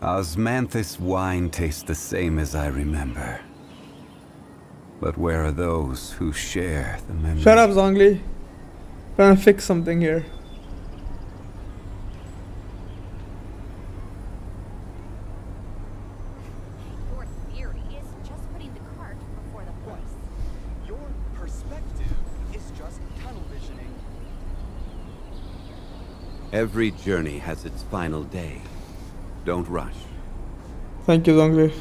Osmanthus wine tastes the same as I remember. But where are those who share the memory? Shut up, Zhongli. Trying to fix something here. Your theory is just putting the cart before the horse. Your perspective is just tunnel visioning. Every journey has its final day. Don't rush. Thank you, Zhongli.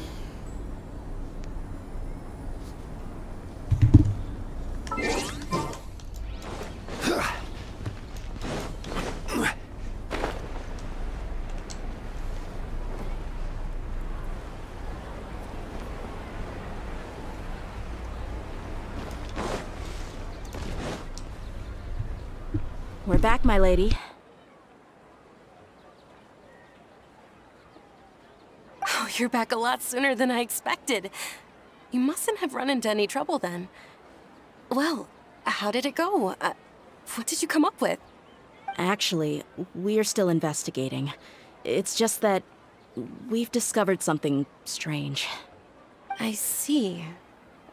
We're back, my lady. Oh, you're back a lot sooner than I expected. You mustn't have run into any trouble then. Well, how did it go? What did you come up with? Actually, we're still investigating. It's just that we've discovered something strange. I see.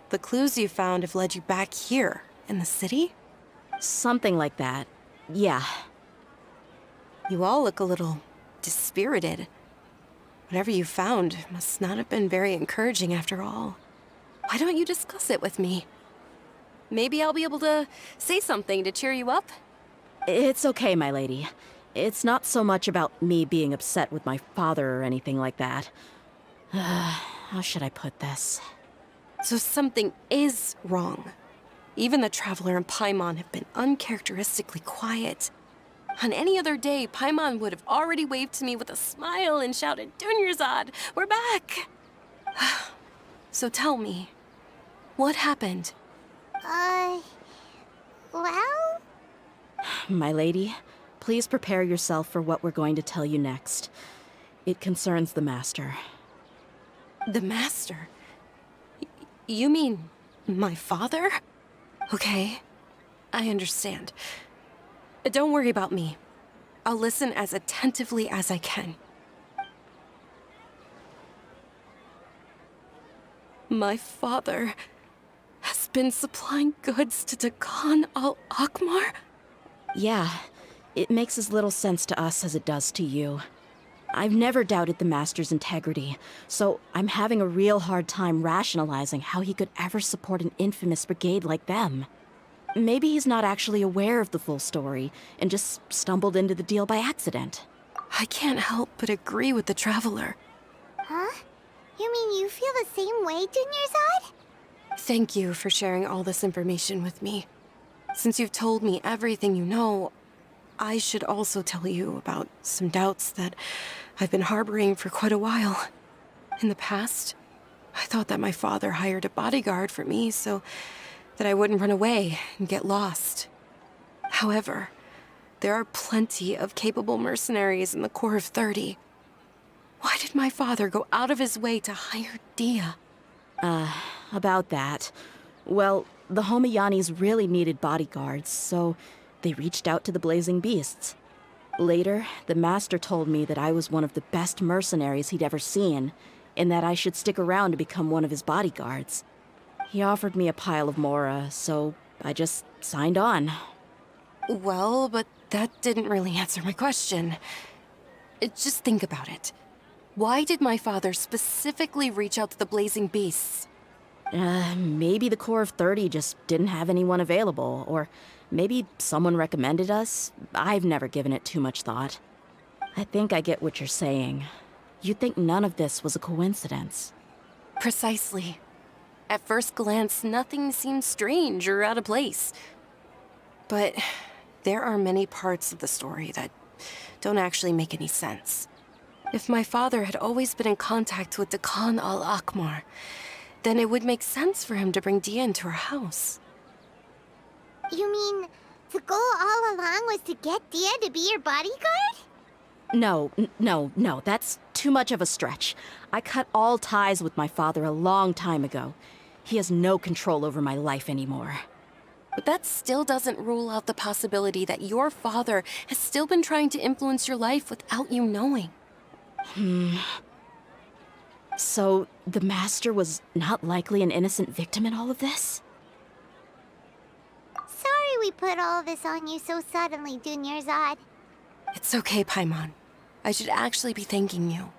The clues you found have led you back here, in the city? Something like that. Yeah. You all look a little dispirited. Whatever you found must not have been very encouraging after all. Why don't you discuss it with me? Maybe I'll be able to say something to cheer you up? It's okay, my lady. It's not so much about me being upset with my father or anything like that. How should I put this? So something is wrong. Even the Traveler and Paimon have been uncharacteristically quiet. On any other day, Paimon would have already waved to me with a smile and shouted, "Dunyarzad, we're back!" So tell me, what happened? Well? My lady, please prepare yourself for what we're going to tell you next. It concerns the Master. The Master? You mean my father? Okay, I understand. Don't worry about me. I'll listen as attentively as I can. My father has been supplying goods to Dakan al-Akmar? Yeah, it makes as little sense to us as it does to you. I've never doubted the Master's integrity, so I'm having a real hard time rationalizing how he could ever support an infamous brigade like them. Maybe he's not actually aware of the full story and just stumbled into the deal by accident. I can't help but agree with the Traveler. Huh? You mean you feel the same way, Dunyarzad? Thank you for sharing all this information with me. Since you've told me everything you know, I should also tell you about some doubts that I've been harboring for quite a while. In the past, I thought that my father hired a bodyguard for me so that I wouldn't run away and get lost. However, there are plenty of capable mercenaries in the Corps of 30. Why did my father go out of his way to hire deyha? About that. Well, the Homayanis really needed bodyguards, so they reached out to the Blazing Beasts. Later, the Master told me that I was one of the best mercenaries he'd ever seen, and that I should stick around to become one of his bodyguards. He offered me a pile of mora, so I just signed on. Well, but that didn't really answer my question. Just think about it. Why did my father specifically reach out to the Blazing Beasts? Maybe the Corps of 30 just didn't have anyone available, or maybe someone recommended us. I've never given it too much thought. I think I get what you're saying. You'd think none of this was a coincidence. Precisely. At first glance, nothing seems strange or out of place. But there are many parts of the story that don't actually make any sense. If my father had always been in contact with Dakan al-Akmar, then it would make sense for him to bring deyha into our house. You mean the goal all along was to get deyha to be your bodyguard? No, that's too much of a stretch. I cut all ties with my father a long time ago. He has no control over my life anymore. But that still doesn't rule out the possibility that your father has still been trying to influence your life without you knowing. So, the Master was not likely an innocent victim in all of this? Sorry we put all this on you so suddenly, Dunyarzad. It's okay, Paimon. I should actually be thanking you.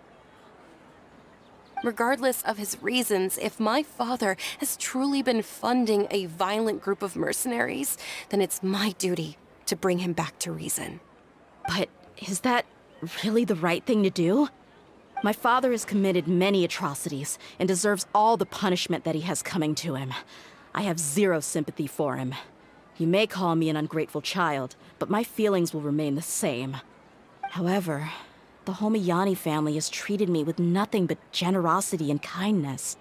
Regardless of his reasons, if my father has truly been funding a violent group of mercenaries, then it's my duty to bring him back to reason. But is that really the right thing to do? My father has committed many atrocities and deserves all the punishment that he has coming to him. I have zero sympathy for him. You may call me an ungrateful child, but my feelings will remain the same. However, the Homiyani family has treated me with nothing but generosity and kindness.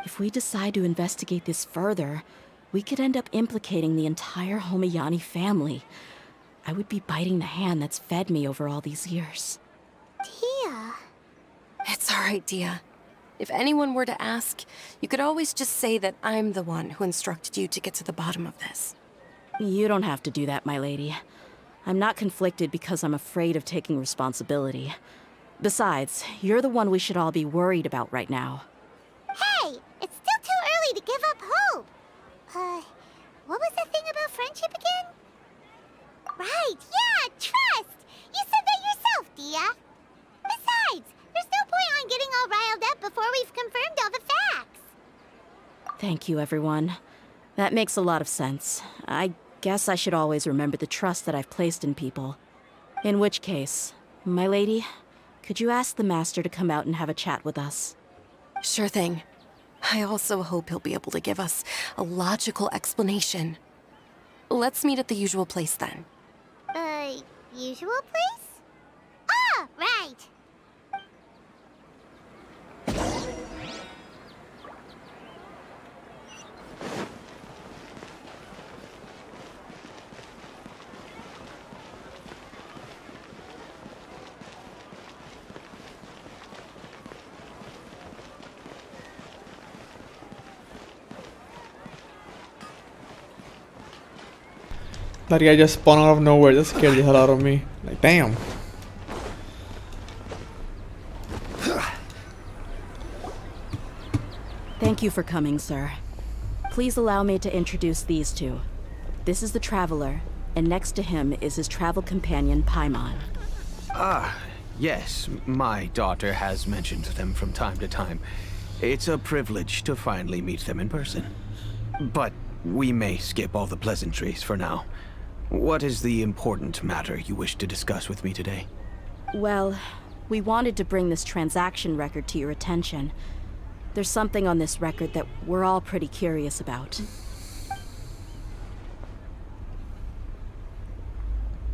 If we decide to investigate this further, we could end up implicating the entire Homiyani family. I would be biting the hand that's fed me over all these years. Tia. It's all right, Dia. If anyone were to ask, you could always just say that I'm the one who instructed you to get to the bottom of this. You don't have to do that, my lady. I'm not conflicted because I'm afraid of taking responsibility. Besides, you're the one we should all be worried about right now. Hey, it's still too early to give up hope. What was the thing about friendship again? Right, yeah, trust! You said that yourself, Dia. Besides, there's no point on getting all riled up before we've confirmed all the facts. Thank you, everyone. That makes a lot of sense. I guess I should always remember the trust that I've placed in people. In which case, my lady, could you ask the Master to come out and have a chat with us? Sure thing. I also hope he'll be able to give us a logical explanation. Let's meet at the usual place then. Usual place? Ah, right. That guy just spawned out of nowhere, just scared the hell out of me. Like, damn. Thank you for coming, sir. Please allow me to introduce these two. This is the Traveler, and next to him is his travel companion, Paimon. Ah, yes, my daughter has mentioned them from time to time. It's a privilege to finally meet them in person. But we may skip all the pleasantries for now. What is the important matter you wish to discuss with me today? Well, we wanted to bring this transaction record to your attention. There's something on this record that we're all pretty curious about.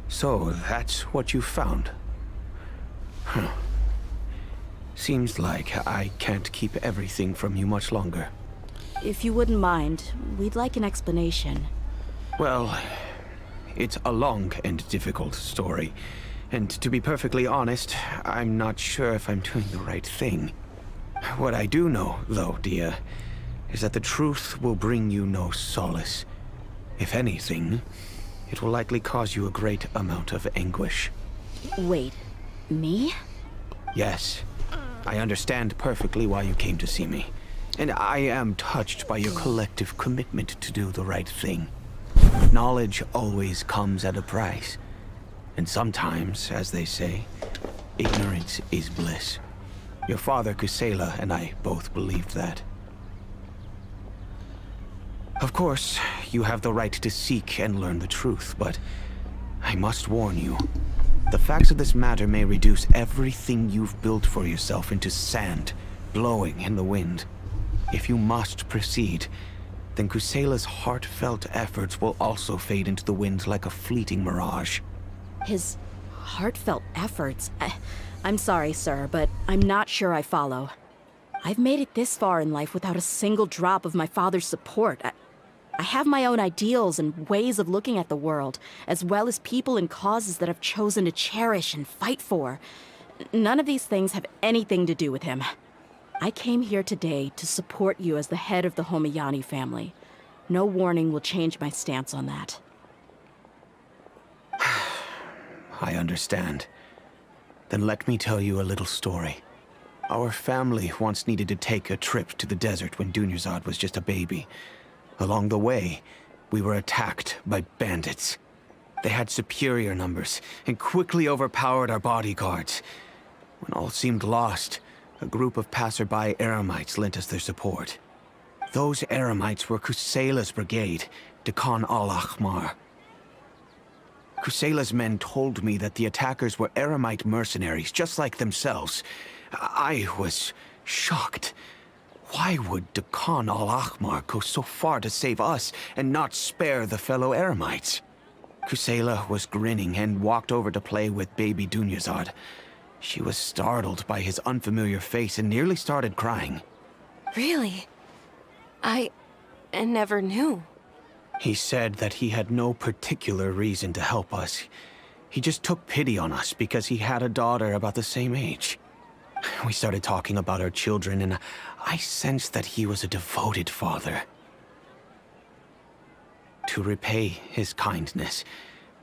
So, that's what you found? Huh. Seems like I can't keep everything from you much longer. If you wouldn't mind, we'd like an explanation. Well, it's a long and difficult story. And to be perfectly honest, I'm not sure if I'm doing the right thing. What I do know, though, Dia, is that the truth will bring you no solace. If anything, it will likely cause you a great amount of anguish. Wait, me? Yes, I understand perfectly why you came to see me. And I am touched by your collective commitment to do the right thing. Knowledge always comes at a price. And sometimes, as they say, ignorance is bliss. Your father, Kusela, and I both believed that. Of course, you have the right to seek and learn the truth, but I must warn you. The facts of this matter may reduce everything you've built for yourself into sand, blowing in the wind. If you must proceed, then Kusela's heartfelt efforts will also fade into the wind like a fleeting mirage. His heartfelt efforts? I'm sorry, sir, but I'm not sure I follow. I've made it this far in life without a single drop of my father's support. I have my own ideals and ways of looking at the world, as well as people and causes that I've chosen to cherish and fight for. None of these things have anything to do with him. I came here today to support you as the head of the Homiyani family. No warning will change my stance on that. I understand. Then let me tell you a little story. Our family once needed to take a trip to the desert when Dunyarzad was just a baby. Along the way, we were attacked by bandits. They had superior numbers and quickly overpowered our bodyguards. When all seemed lost, a group of passerby Eremites lent us their support. Those Eremites were Kusela's brigade, Dekhan al-Ahmar. Kusela's men told me that the attackers were Eremite mercenaries, just like themselves. I was shocked. Why would Dekhan al-Ahmar go so far to save us and not spare the fellow Eremites? Kusela was grinning and walked over to play with baby Dunyarzad. She was startled by his unfamiliar face and nearly started crying. Really? I never knew. He said that he had no particular reason to help us. He just took pity on us because he had a daughter about the same age. We started talking about our children, and I sensed that he was a devoted father. To repay his kindness,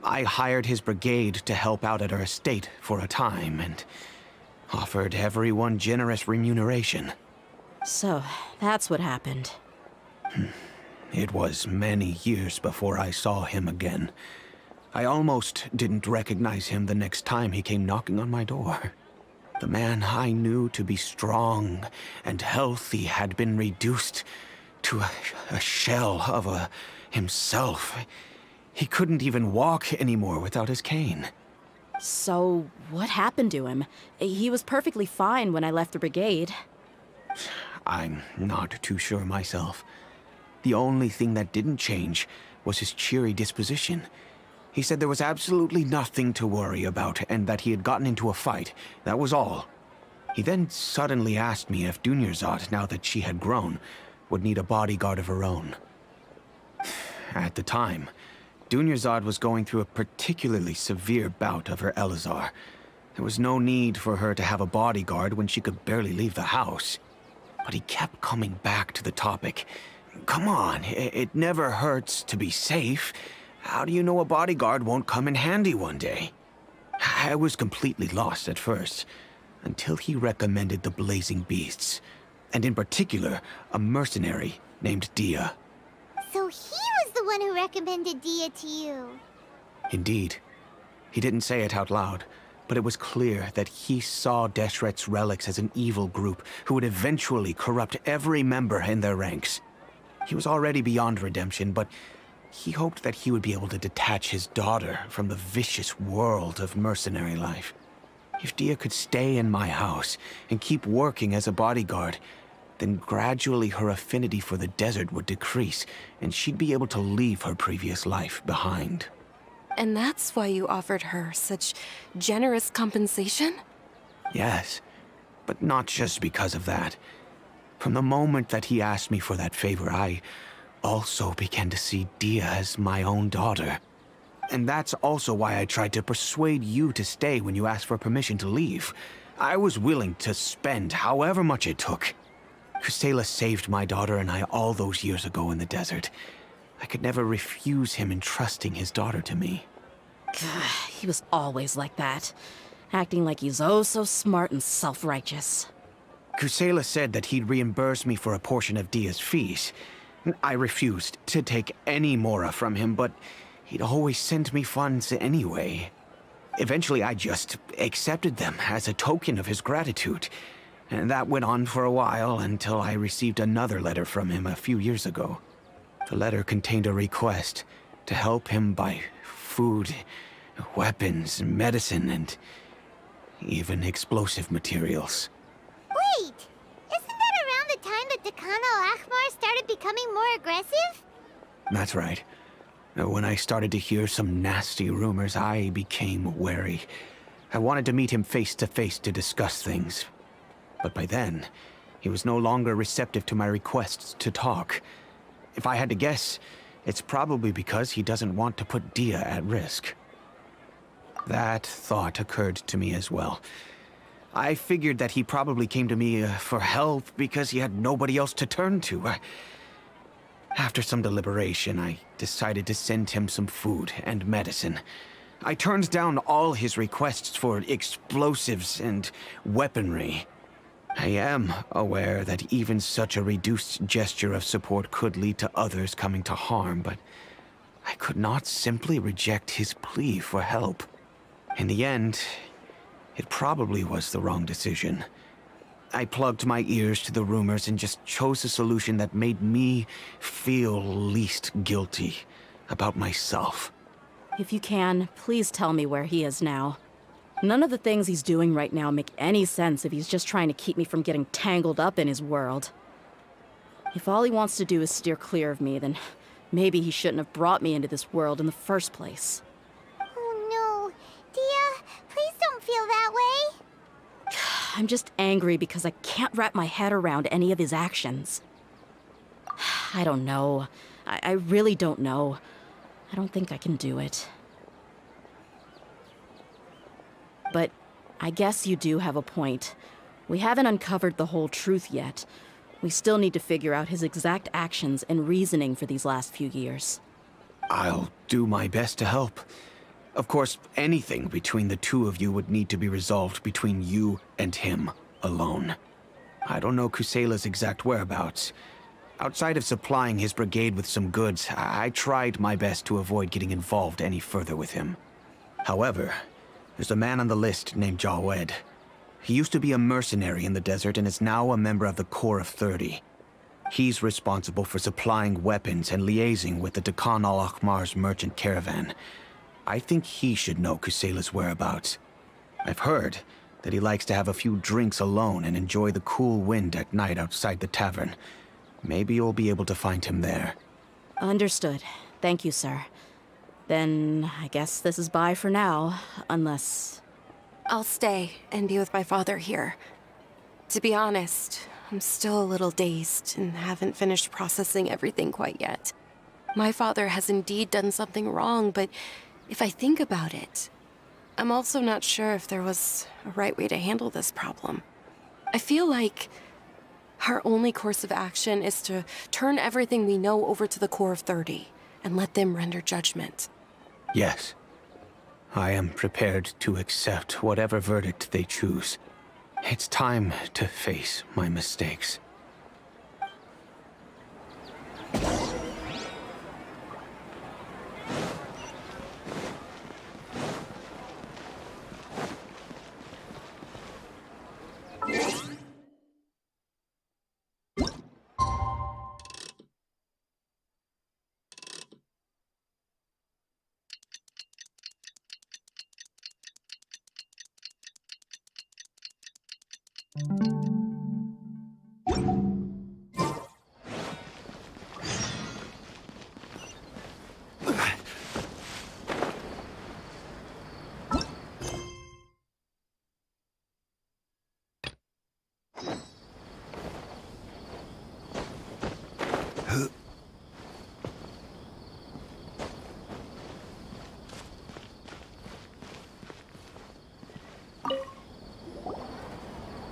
I hired his brigade to help out at our estate for a time, and offered everyone generous remuneration. So, that's what happened. It was many years before I saw him again. I almost didn't recognize him the next time he came knocking on my door. The man I knew to be strong and healthy had been reduced to a shell of himself. He couldn't even walk anymore without his cane. So, what happened to him? He was perfectly fine when I left the brigade. I'm not too sure myself. The only thing that didn't change was his cheery disposition. He said there was absolutely nothing to worry about and that he had gotten into a fight. That was all. He then suddenly asked me if Dunyarzad, now that she had grown, would need a bodyguard of her own. At the time, Dunyarzad was going through a particularly severe bout of her Elazar. There was no need for her to have a bodyguard when she could barely leave the house. But he kept coming back to the topic. Come on, it never hurts to be safe. How do you know a bodyguard won't come in handy one day? I was completely lost at first, until he recommended the Blazing Beasts, and in particular, a mercenary named Deyha. So he was the one who recommended Deyha to you. Indeed. He didn't say it out loud, but it was clear that he saw Deshret's relics as an evil group who would eventually corrupt every member in their ranks. He was already beyond redemption, but he hoped that he would be able to detach his daughter from the vicious world of mercenary life. If Deyha could stay in my house and keep working as a bodyguard, then gradually her affinity for the desert would decrease, and she'd be able to leave her previous life behind. And that's why you offered her such generous compensation? Yes, but not just because of that. From the moment that he asked me for that favor, I also began to see Deyha as my own daughter. And that's also why I tried to persuade you to stay when you asked for permission to leave. I was willing to spend however much it took. Kusela saved my daughter and I all those years ago in the desert. I could never refuse him entrusting his daughter to me. He was always like that, acting like he's oh so smart and self-righteous. Kusela said that he'd reimburse me for a portion of Deyha's fees. I refused to take any mora from him, but he'd always send me funds anyway. Eventually, I just accepted them as a token of his gratitude. And that went on for a while until I received another letter from him a few years ago. The letter contained a request to help him buy food, weapons, medicine, and even explosive materials. Wait! Isn't that around the time that Dekhan al-Ahmar started becoming more aggressive? That's right. When I started to hear some nasty rumors, I became wary. I wanted to meet him face to face to discuss things. But by then, he was no longer receptive to my requests to talk. If I had to guess, it's probably because he doesn't want to put Deyha at risk. That thought occurred to me as well. I figured that he probably came to me for help because he had nobody else to turn to. After some deliberation, I decided to send him some food and medicine. I turned down all his requests for explosives and weaponry. I am aware that even such a reduced gesture of support could lead to others coming to harm, but I could not simply reject his plea for help. In the end, it probably was the wrong decision. I plugged my ears to the rumors and just chose a solution that made me feel least guilty about myself. If you can, please tell me where he is now. None of the things he's doing right now make any sense if he's just trying to keep me from getting tangled up in his world. If all he wants to do is steer clear of me, then maybe he shouldn't have brought me into this world in the first place. Oh no. Dia, please don't feel that way. I'm just angry because I can't wrap my head around any of his actions. I don't know. I really don't know. I don't think I can do it. But I guess you do have a point. We haven't uncovered the whole truth yet. We still need to figure out his exact actions and reasoning for these last few years. I'll do my best to help. Of course, anything between the two of you would need to be resolved between you and him alone. I don't know Kusela's exact whereabouts. Outside of supplying his brigade with some goods, I tried my best to avoid getting involved any further with him. However, there's a man on the list named Jawed. He used to be a mercenary in the desert and is now a member of the Corps of 30. He's responsible for supplying weapons and liaising with the Dekhan al-Akhmar's merchant caravan. I think he should know Kusela's whereabouts. I've heard that he likes to have a few drinks alone and enjoy the cool wind at night outside the tavern. Maybe you'll be able to find him there. Understood. Thank you, sir. Then I guess this is bye for now, unless... I'll stay and be with my father here. To be honest, I'm still a little dazed and haven't finished processing everything quite yet. My father has indeed done something wrong, but if I think about it, I'm also not sure if there was a right way to handle this problem. I feel like our only course of action is to turn everything we know over to the Corps of 30 and let them render judgment. Yes. I am prepared to accept whatever verdict they choose. It's time to face my mistakes.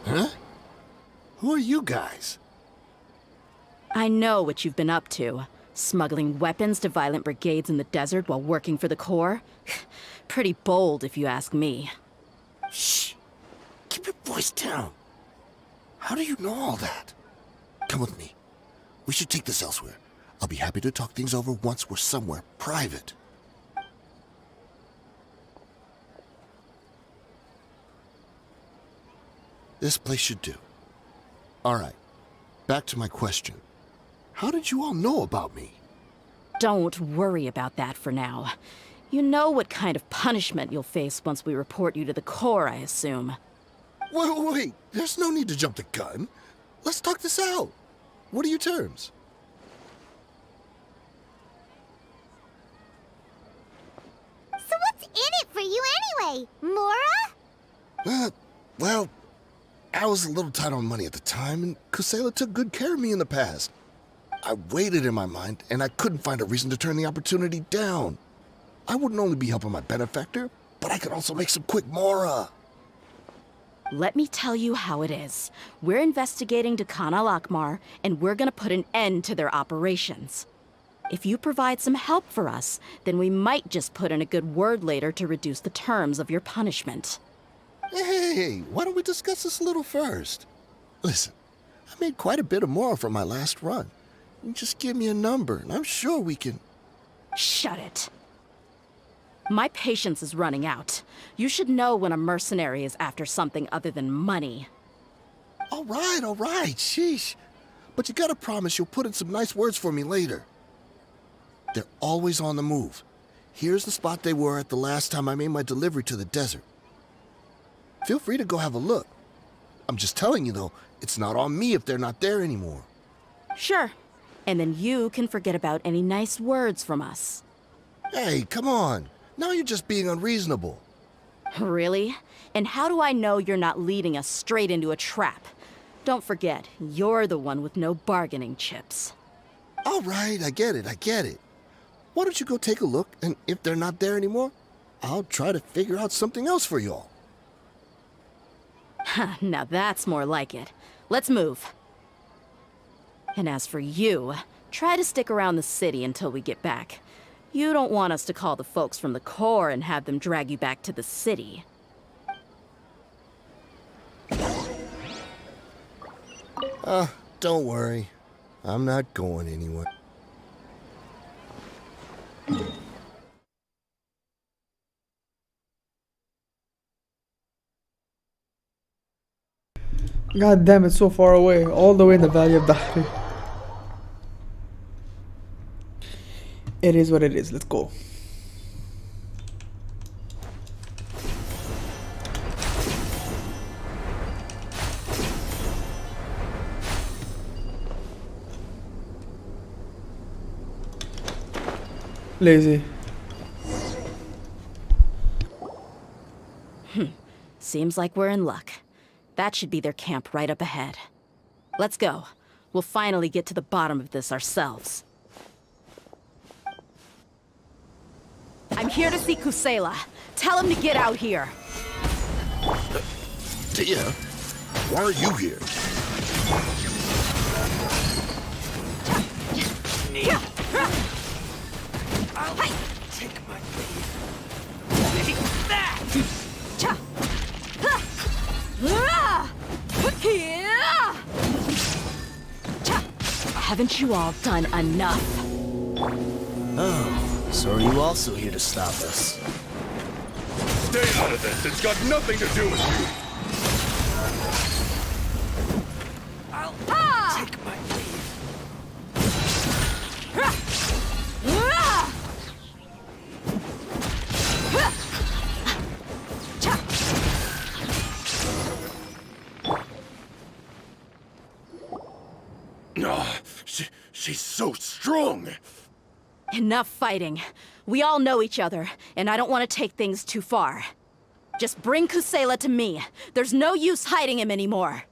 Huh? Who are you guys? I know what you've been up to. Smuggling weapons to violent brigades in the desert while working for the Corps? Pretty bold, if you ask me. Shh! Keep your voice down. How do you know all that? Come with me. We should take this elsewhere. I'll be happy to talk things over once we're somewhere private. This place should do. All right. Back to my question. How did you all know about me? Don't worry about that for now. You know what kind of punishment you'll face once we report you to the Corps, I assume. Wait. There's no need to jump the gun. Let's talk this out. What are your terms? So what's in it for you anyway, Mora? Well, I was a little tight on money at the time, and Kusela took good care of me in the past. I waited in my mind, and I couldn't find a reason to turn the opportunity down. I wouldn't only be helping my benefactor, but I could also make some quick Mora. Let me tell you how it is. We're investigating Dekhan al-Akhmar, and we're gonna put an end to their operations. If you provide some help for us, then we might just put in a good word later to reduce the terms of your punishment. Hey, why don't we discuss this a little first? Listen, I made quite a bit of more from my last run. You just give me a number, and I'm sure we can... Shut it. My patience is running out. You should know when a mercenary is after something other than money. All right, sheesh. But you gotta promise you'll put in some nice words for me later. They're always on the move. Here's the spot they were at the last time I made my delivery to the desert. Feel free to go have a look. I'm just telling you, though, it's not on me if they're not there anymore. Sure. And then you can forget about any nice words from us. Hey, come on. Now you're just being unreasonable. Really? And how do I know you're not leading us straight into a trap? Don't forget, you're the one with no bargaining chips. All right, I get it. Why don't you go take a look, and if they're not there anymore, I'll try to figure out something else for y'all. Now that's more like it. Let's move. And as for you, try to stick around the city until we get back. You don't want us to call the folks from the Corps and have them drag you back to the city. Don't worry. I'm not going anywhere. God damn, it's so far away. All the way in the Valley of Dahri. It is what it is. Let's go. Lazy. Seems like we're in luck. That should be their camp right up ahead. Let's go. We'll finally get to the bottom of this ourselves. I'm here to see Kusela. Tell him to get out here. Deyha, why are you here? I'll take my leave. Take that! Haven't you all done enough? Oh, so are you also here to stop us? Stay out of this! It's got nothing to do with you! I'll take my leave. She's so strong! Enough fighting. We all know each other, and I don't want to take things too far. Just bring Kusela to me. There's no use hiding him anymore.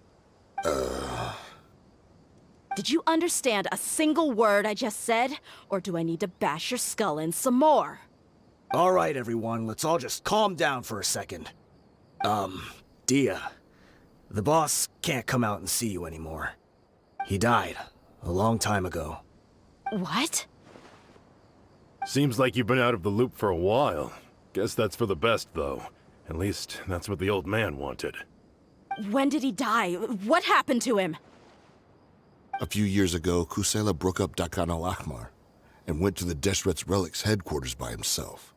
Did you understand a single word I just said? Or do I need to bash your skull in some more? All right, everyone, let's all just calm down for a second. Deyha, the boss can't come out and see you anymore. He died a long time ago. What? Seems like you've been out of the loop for a while. Guess that's for the best, though. At least, that's what the old man wanted. When did he die? What happened to him? A few years ago, Kusela broke up Dakan al-Ahmar and went to the Deshret's Relics headquarters by himself.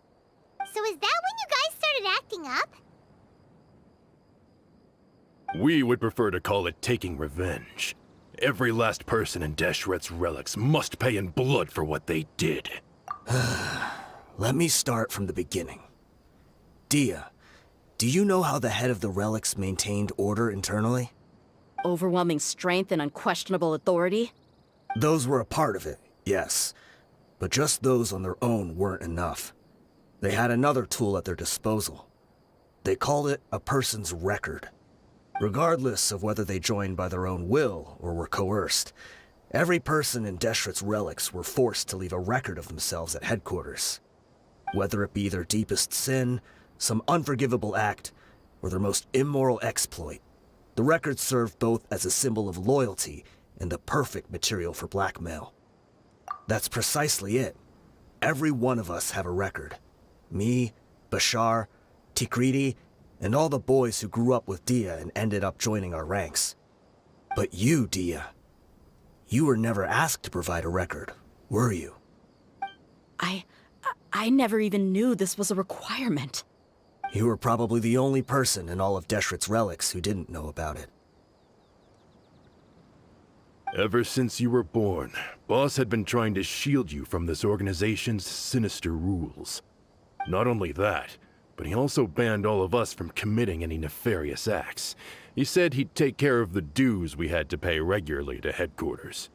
So is that when you guys started acting up? We would prefer to call it taking revenge. Every last person in Deshret's Relics must pay in blood for what they did. Let me start from the beginning. Deyha, do you know how the head of the Relics maintained order internally? Overwhelming strength and unquestionable authority? Those were a part of it, yes. But just those on their own weren't enough. They had another tool at their disposal. They called it a person's record. Regardless of whether they joined by their own will or were coerced, every person in Deshret's Relics were forced to leave a record of themselves at headquarters. Whether it be their deepest sin, some unforgivable act, or their most immoral exploit, the record served both as a symbol of loyalty and the perfect material for blackmail. That's precisely it. Every one of us have a record. Me, Bashar, Tikriti, and all the boys who grew up with Deyha and ended up joining our ranks. But you, deyha, you were never asked to provide a record, were you? I never even knew this was a requirement. You were probably the only person in all of Deshret's relics who didn't know about it. Ever since you were born, Boss had been trying to shield you from this organization's sinister rules. Not only that, but he also banned all of us from committing any nefarious acts. He said he'd take care of the dues we had to pay regularly to headquarters.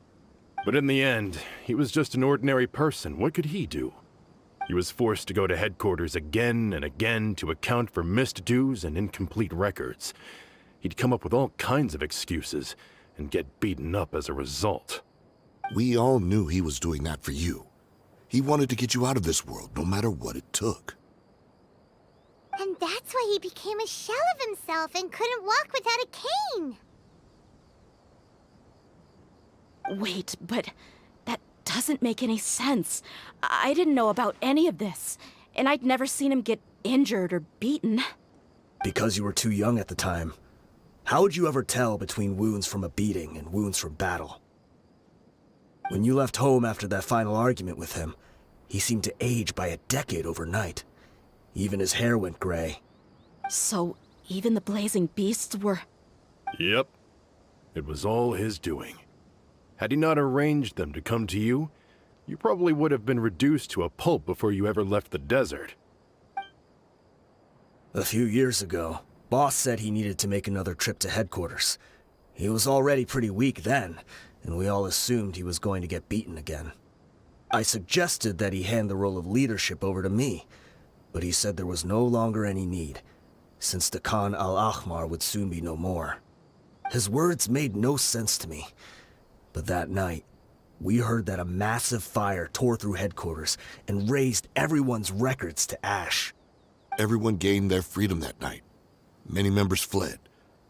But in the end, he was just an ordinary person. What could he do? He was forced to go to headquarters again and again to account for missed dues and incomplete records. He'd come up with all kinds of excuses and get beaten up as a result. We all knew he was doing that for you. He wanted to get you out of this world, no matter what it took. And that's why he became a shell of himself and couldn't walk without a cane. Wait, but that doesn't make any sense. I didn't know about any of this, and I'd never seen him get injured or beaten. Because you were too young at the time. How would you ever tell between wounds from a beating and wounds from battle? When you left home after that final argument with him, he seemed to age by a decade overnight. Even his hair went gray. So, even the blazing beasts were... Yep. It was all his doing. Had he not arranged them to come to you, you probably would have been reduced to a pulp before you ever left the desert. A few years ago, Boss said he needed to make another trip to headquarters. He was already pretty weak then, and we all assumed he was going to get beaten again. I suggested that he hand the role of leadership over to me, but he said there was no longer any need, since the Khan al-Ahmar would soon be no more. His words made no sense to me, but that night, we heard that a massive fire tore through headquarters and razed everyone's records to ash. Everyone gained their freedom that night. Many members fled,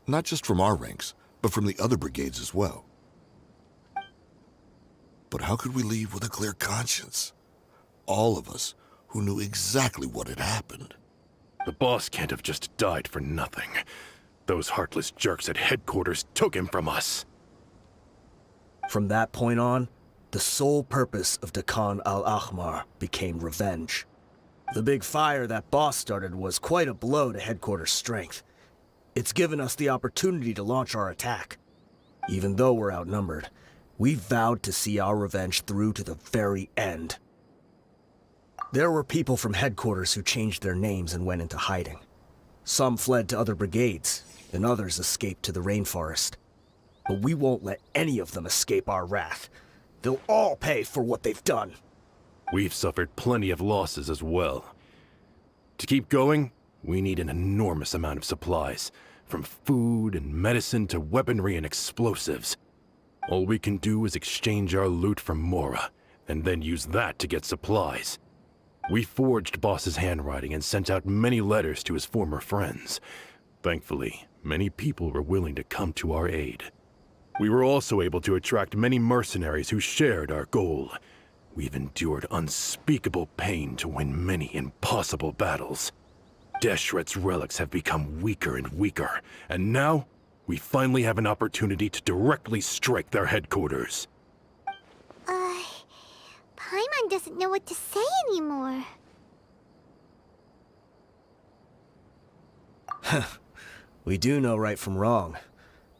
not just from our ranks, but from the other brigades as well. But how could we leave with a clear conscience? All of us who knew exactly what had happened. The boss can't have just died for nothing. Those heartless jerks at headquarters took him from us. From that point on, the sole purpose of the Khan al-Ahmar became revenge. The big fire that Boss started was quite a blow to headquarters' strength. It's given us the opportunity to launch our attack. Even though we're outnumbered, we vowed to see our revenge through to the very end. There were people from headquarters who changed their names and went into hiding. Some fled to other brigades, and others escaped to the rainforest. But we won't let any of them escape our wrath. They'll all pay for what they've done. We've suffered plenty of losses as well. To keep going, we need an enormous amount of supplies, from food and medicine to weaponry and explosives. All we can do is exchange our loot from Mora, and then use that to get supplies. We forged Boss's handwriting and sent out many letters to his former friends. Thankfully, many people were willing to come to our aid. We were also able to attract many mercenaries who shared our goal. We've endured unspeakable pain to win many impossible battles. Deshret's relics have become weaker and weaker, and now we finally have an opportunity to directly strike their headquarters. Paimon doesn't know what to say anymore. We do know right from wrong,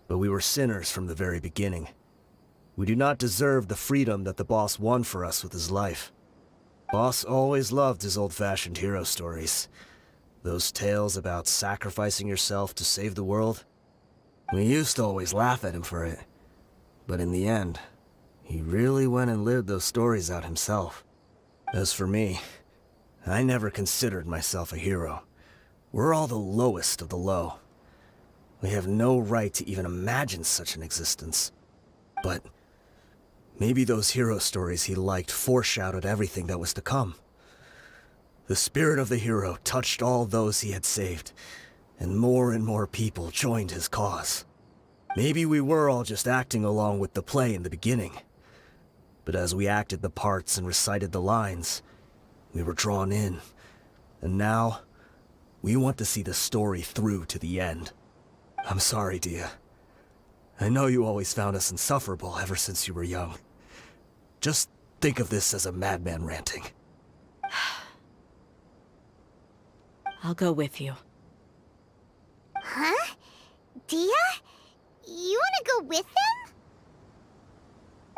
but we were sinners from the very beginning. We do not deserve the freedom that the boss won for us with his life. Boss always loved his old-fashioned hero stories. Those tales about sacrificing yourself to save the world. We used to always laugh at him for it. But in the end, he really went and lived those stories out himself. As for me, I never considered myself a hero. We're all the lowest of the low. We have no right to even imagine such an existence. But maybe those hero stories he liked foreshadowed everything that was to come. The spirit of the hero touched all those he had saved, and more people joined his cause. Maybe we were all just acting along with the play in the beginning. But as we acted the parts and recited the lines, we were drawn in. And now, we want to see the story through to the end. I'm sorry, deyha. I know you always found us insufferable ever since you were young. Just think of this as a madman ranting. I'll go with you. Huh? Deyha? You wanna go with them?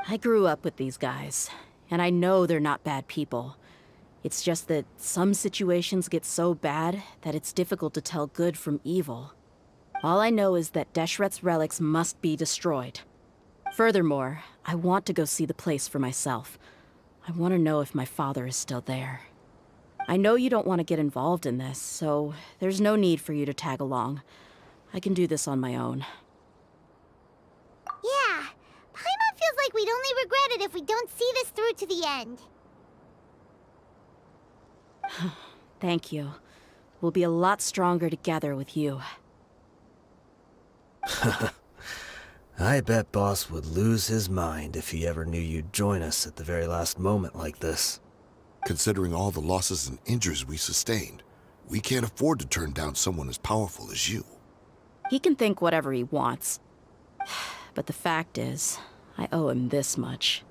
I grew up with these guys, and I know they're not bad people. It's just that some situations get so bad that it's difficult to tell good from evil. All I know is that Deshret's relics must be destroyed. Furthermore, I want to go see the place for myself. I want to know if my father is still there. I know you don't want to get involved in this, so there's no need for you to tag along. I can do this on my own. Yeah. Paimon feels like we'd only regret it if we don't see this through to the end. Thank you. We'll be a lot stronger together with you. I bet Boss would lose his mind if he ever knew you'd join us at the very last moment like this. Considering all the losses and injuries we sustained, we can't afford to turn down someone as powerful as you. He can think whatever he wants. But the fact is, I owe him this much.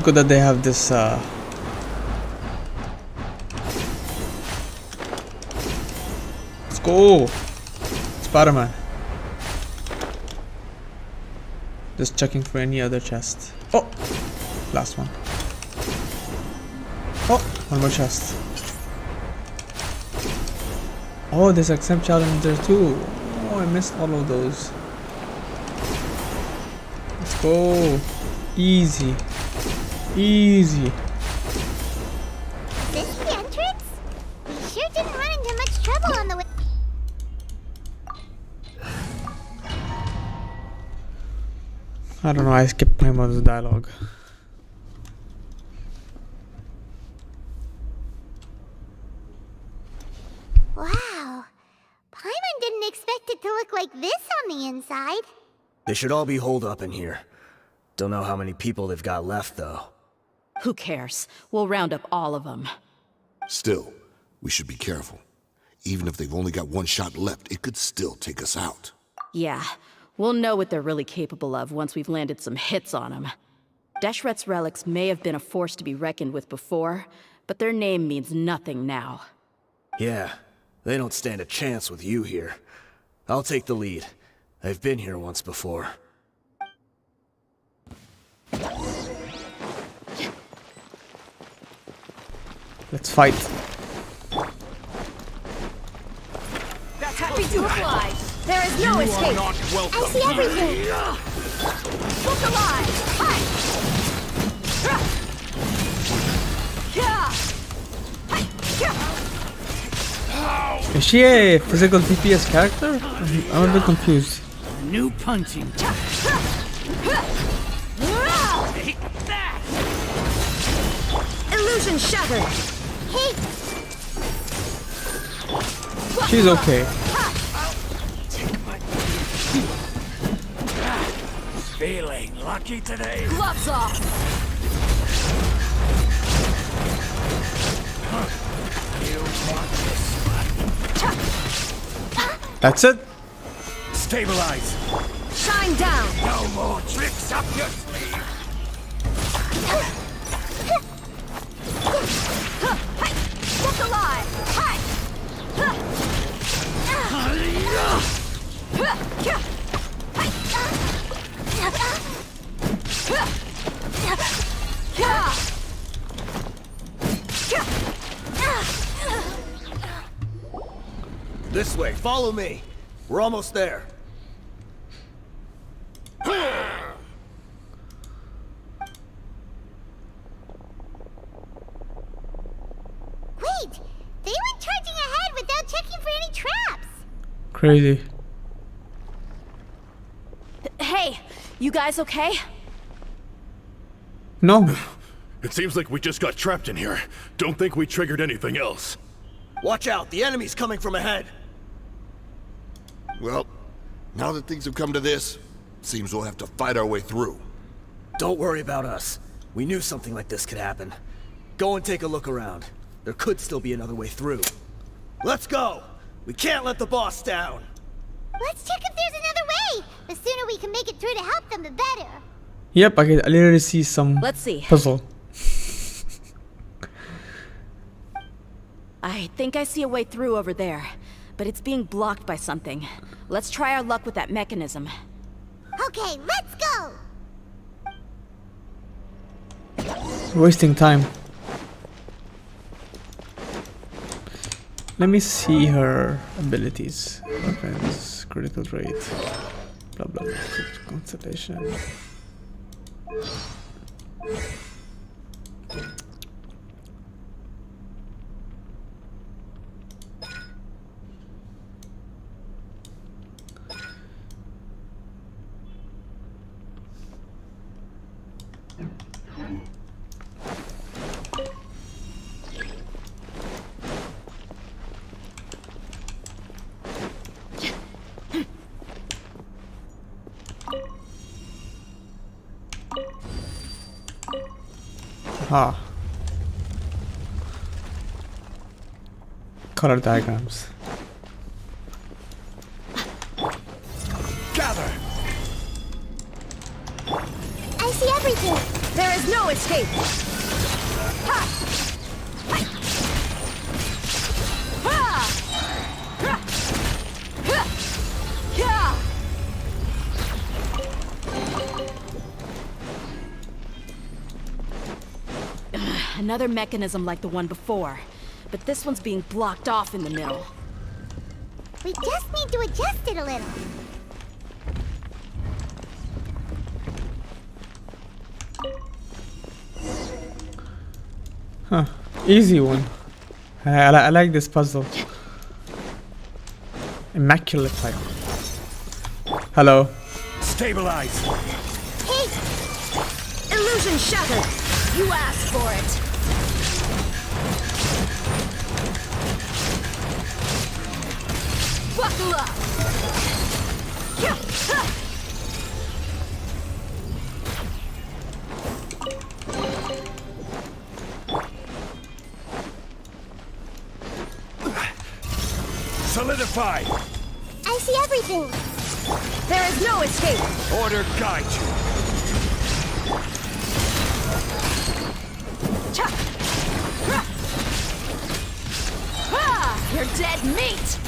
Good that they have this let's go! Spider-Man. Just checking for any other chest. Oh! Last one. Oh! One more chest. Oh, there's exempt challenge there too. Oh, I missed all of those. Let's go! Easy. Easy. Is this the entrance? We sure didn't run into much trouble on the way. I don't know, I skipped my mother's dialogue. Wow. Paimon didn't expect it to look like this on the inside. They should all be holed up in here. Don't know how many people they've got left, though. Who cares? We'll round up all of them. Still, we should be careful. Even if they've only got one shot left, it could still take us out. Yeah, we'll know what they're really capable of once we've landed some hits on them. Deshret's relics may have been a force to be reckoned with before, but their name means nothing now. Yeah, they don't stand a chance with you here. I'll take the lead. I've been here once before. Let's fight. Happy to oblige. There is no escape. I see everything. Look alive. Hi. Is she a physical DPS character? I'm a bit confused. New punching. Illusion shattered. Hey, She's okay. Feeling lucky today. Gloves off. You want this? That's it? Stabilize. Shine down. No more tricks up your sleeve. Look alive. Hi. This way, follow me. We're almost there. wait! They went charging ahead without checking for any traps! Crazy. Hey, you guys okay? No. It seems like we just got trapped in here. Don't think we triggered anything else. Watch out, the enemy's coming from ahead. Well, now that things have come to this, seems we'll have to fight our way through. Don't worry about us. We knew something like this could happen. Go and take a look around. There could still be another way through. Let's go! We can't let the boss down! Let's check if there's another way! The sooner we can make it through to help them, the better. Yep, I literally see some Let's see. puzzle. I think I see a way through over there, but it's being blocked by something. Let's try our luck with that mechanism. Okay, let's go! Wasting time. Let me see her abilities. Weapons, critical rate, blah blah blah. Constellation. Ah. Color diagrams. Gather! I see everything! There is no escape! Ha! Ha! Ha! Ha! Yeah! Another mechanism like the one before, but this one's being blocked off in the middle. We just need to adjust it a little. Huh. Easy one. I like this puzzle. Immaculate type. Hello. Stabilize! Hey! Illusion shattered! You asked for it! Buckle up! Yeah. Ha. Solidify! I see everything! There is no escape! Order guide you! Cha. Ra. Ah, you're dead meat!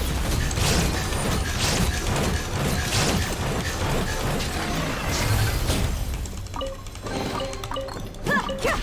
Ah, yeah.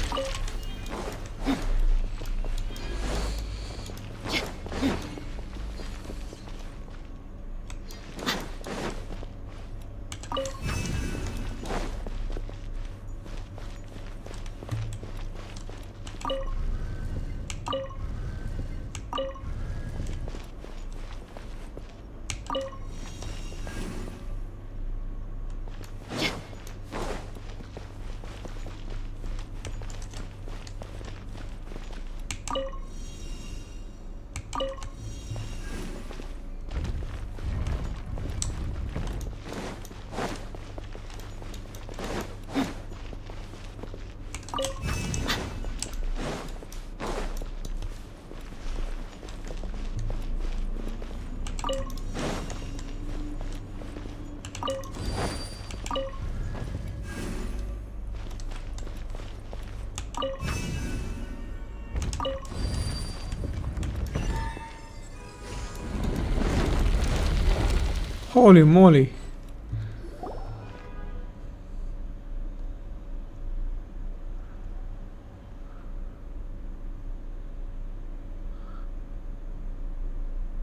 Holy moly.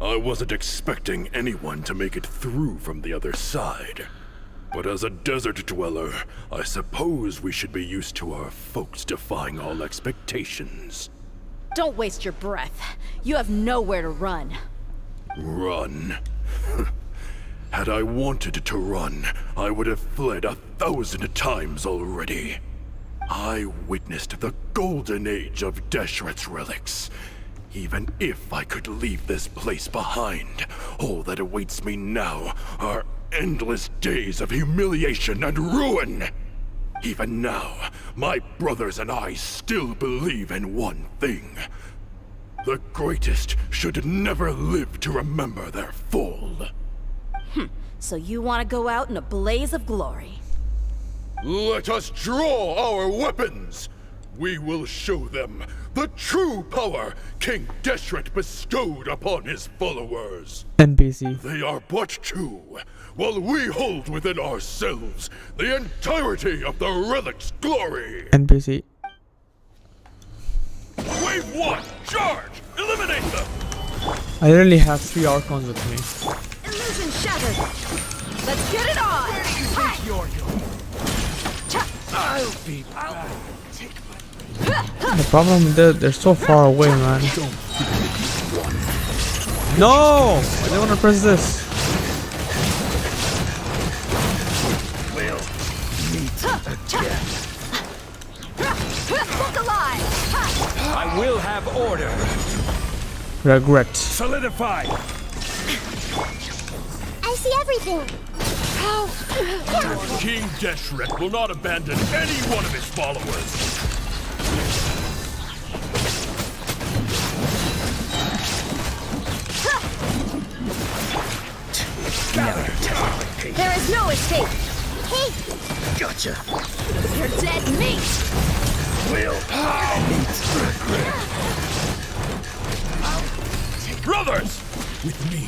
I wasn't expecting anyone to make it through from the other side. But as a desert dweller, I suppose we should be used to our folks defying all expectations. Don't waste your breath. You have nowhere to run. Run? Had I wanted to run, I would have fled 1,000 times already. I witnessed the golden age of Deshret's relics. Even if I could leave this place behind, all that awaits me now are endless days of humiliation and ruin. Even now, my brothers and I still believe in one thing. The greatest should never live to remember their fall. So you want to go out in a blaze of glory? Let us draw our weapons! We will show them the true power King Deshret bestowed upon his followers. NPC. They are but two, while we hold within ourselves the entirety of the relic's glory. NPC. Wave 1, charge! Eliminate them! I really have 3 Archons with me. Illusion shattered. Let's get it on. Where do you think you're going? I'll be back. The problem is that they're so far away, man. No! I don't want to press this. We'll meet again. Look alive. I will have order. Regret. Solidify. I see everything. King Deshret will not abandon any one of his followers. There is no escape. Hey, Gotcha. You're dead meat. We'll meet. Brothers! With me.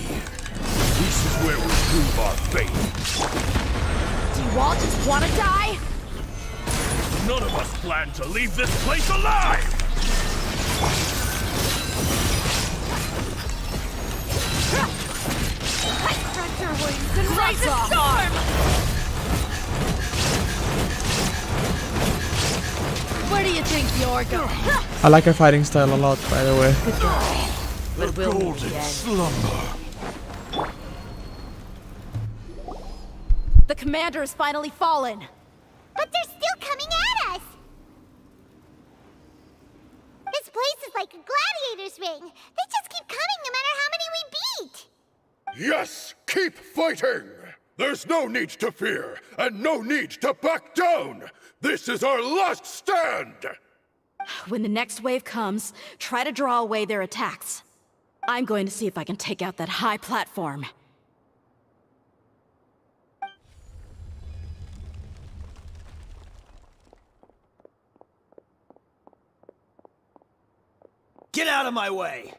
This is where we prove our faith. Do you all just want to die? None of us plan to leave this place alive! Spread your wings and rise the storm! Where do you think you're going? I like her fighting style a lot, by the way. But we'll meet Golden again. slumber. The commander has finally fallen. but they're still coming at us! This place is like a gladiator's ring. They just keep coming no matter how many we beat! Yes, keep fighting! There's no need to fear, and no need to back down! This is our last stand! When the next wave comes, try to draw away their attacks. I'm going to see if I can take out that high platform. Get out of my way!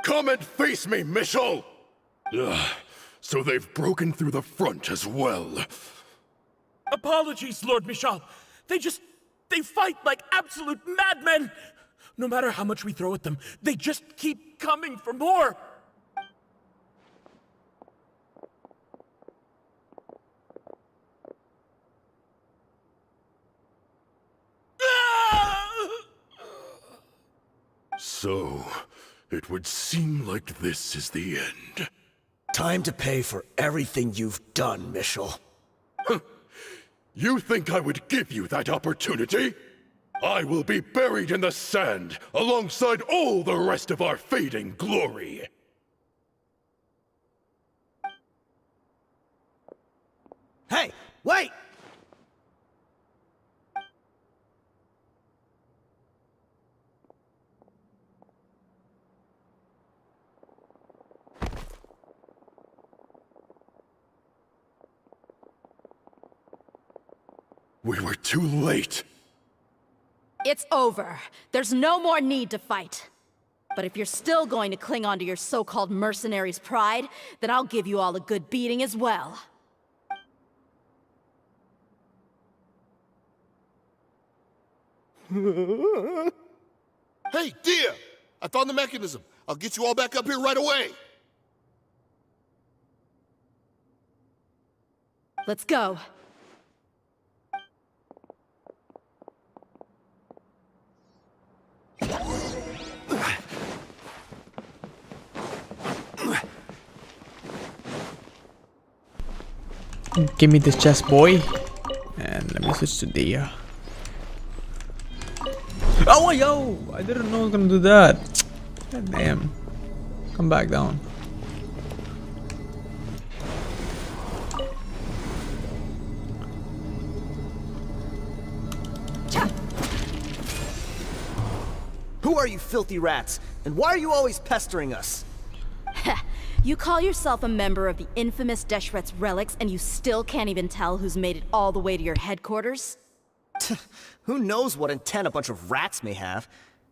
Come and face me, Michel! Ugh, so they've broken through the front as well. Apologies, Lord Michal. They fight like absolute madmen! No matter how much we throw at them, they just keep coming for more! So, it would seem like this is the end. Time to pay for everything you've done, Michel. You think I would give you that opportunity? I will be buried in the sand alongside all the rest of our fading glory. Hey, wait! We were too late. It's over. There's no more need to fight. But if you're still going to cling on to your so-called mercenary's pride, then I'll give you all a good beating as well. Hey, Deyha! I found the mechanism. I'll get you all back up here right away. Let's go. Give me this chest, boy. And let me switch to deyha. Oh, yo! I didn't know I was gonna do that. God damn. Come back down. Who are you filthy rats? And why are you always pestering us? You call yourself a member of the infamous Deshret's relics, and you still can't even tell who's made it all the way to your headquarters? Who knows what intent a bunch of rats may have?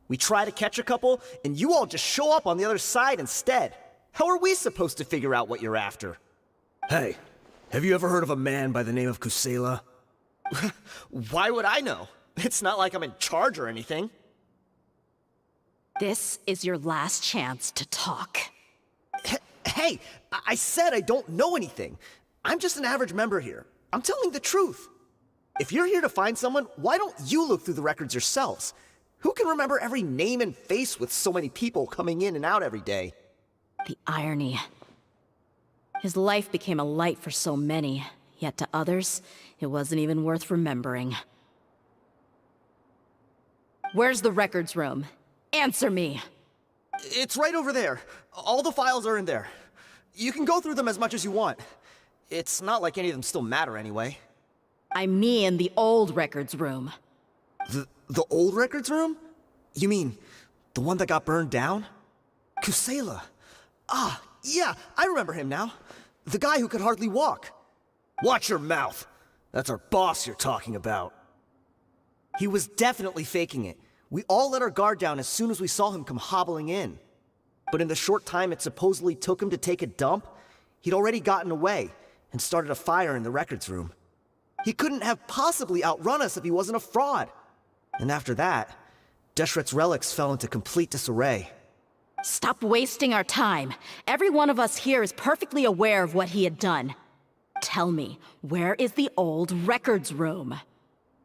We try to catch a couple, and you all just show up on the other side instead. How are we supposed to figure out what you're after? Hey, have you ever heard of a man by the name of Kusela? Why would I know? It's not like I'm in charge or anything. This is your last chance to talk. Hey, I said I don't know anything. I'm just an average member here. I'm telling the truth. If you're here to find someone, why don't you look through the records yourselves? Who can remember every name and face with so many people coming in and out every day? The irony. His life became a light for so many, yet to others, it wasn't even worth remembering. Where's the records room? Answer me! It's right over there. All the files are in there. You can go through them as much as you want. It's not like any of them still matter anyway. I mean the old records room. The old records room? You mean, the one that got burned down? Kusela. Ah, yeah, I remember him now. The guy who could hardly walk. Watch your mouth. That's our boss you're talking about. He was definitely faking it. We all let our guard down as soon as we saw him come hobbling in. But in the short time it supposedly took him to take a dump, he'd already gotten away and started a fire in the records room. He couldn't have possibly outrun us if he wasn't a fraud. And after that, Deshret's relics fell into complete disarray. Stop wasting our time. Every one of us here is perfectly aware of what he had done. Tell me, where is the old records room?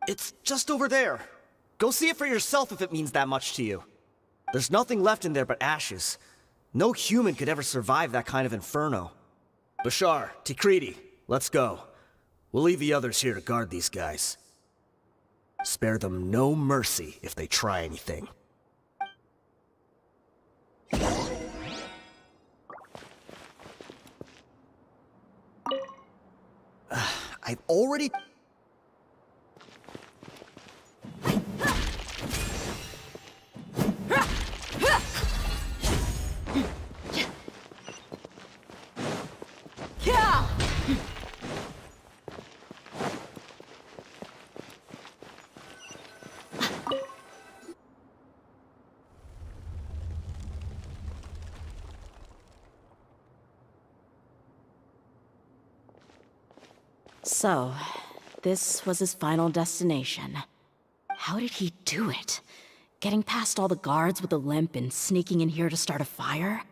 It's just over there. Go see it for yourself if it means that much to you. There's nothing left in there but ashes. No human could ever survive that kind of inferno. Bashar, Tikriti, let's go. We'll leave the others here to guard these guys. Spare them no mercy if they try anything. I've already... So, this was his final destination. How did he do it? Getting past all the guards with a limp and sneaking in here to start a fire?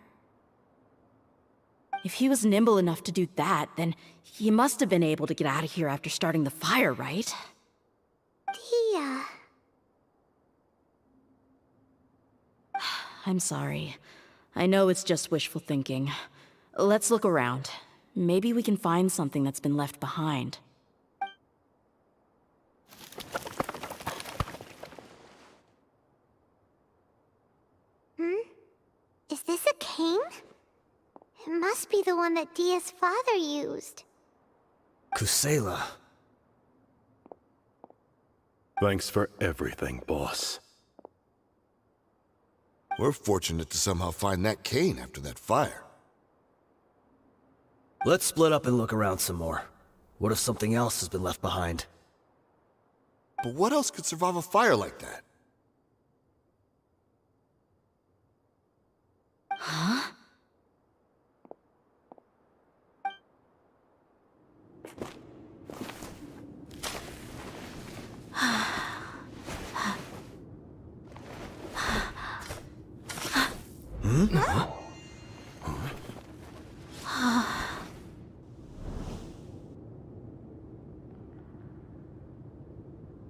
If he was nimble enough to do that, then he must have been able to get out of here after starting the fire, right? Deyha. I'm sorry. I know it's just wishful thinking. Let's look around. Maybe we can find something that's been left behind. Is this a cane? It must be the one that Deyha's father used. Kusela. Thanks for everything, boss. We're fortunate to somehow find that cane after that fire. Let's split up and look around some more. What if something else has been left behind? But what else could survive a fire like that? Huh?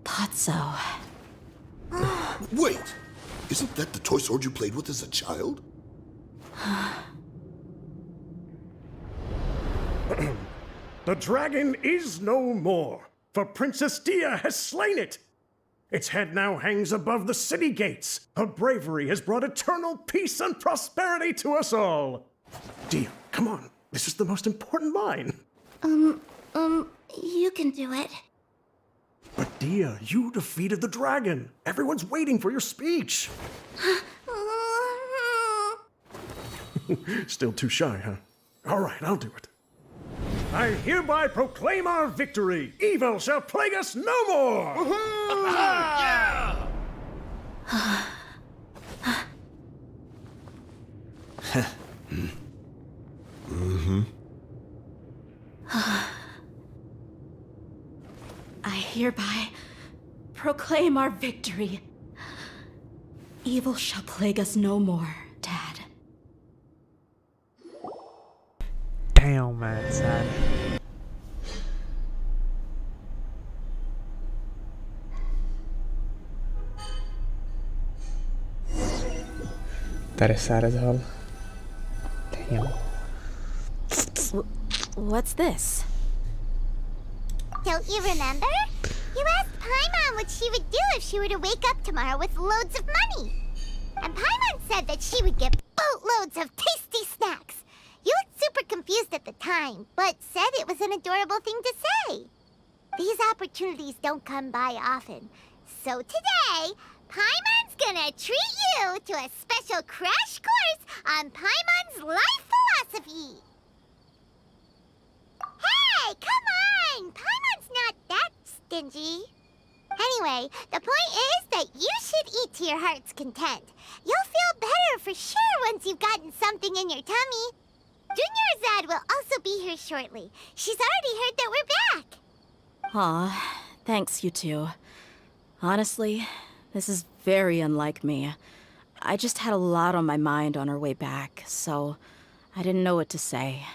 Thought so. Wait! Isn't that the toy sword you played with as a child? The dragon is no more. for Princess Deyha has slain it. Its head now hangs above the city gates. Her bravery has brought eternal peace and prosperity to us all. Deyha, come on. This is the most important line. You can do it. But Deyha, you defeated the dragon. Everyone's waiting for your speech. Still too shy, huh? All right, I'll do it. I hereby proclaim our victory. Evil shall plague us no more. Yeah! I hereby proclaim our victory. Evil shall plague us no more, Dad. Damn, man, sad. That is sad as hell. Damn. What's this? Don't you remember? You asked Paimon what she would do if she were to wake up tomorrow with loads of money. And Paimon said that she would get boatloads of tasty snacks. You looked super confused at the time, but said it was an adorable thing to say. These opportunities don't come by often. So today, Paimon's gonna treat you to a special crash course on Paimon's life philosophy. Hey, come on! Paimon's not that stingy. Anyway, the point is that you should eat to your heart's content. You'll feel better for sure once you've gotten something in your tummy. Dunyarzad will also be here shortly. She's already heard that we're back. Aw, thanks, you two. Honestly, this is very unlike me. I just had a lot on my mind on our way back, so I didn't know what to say.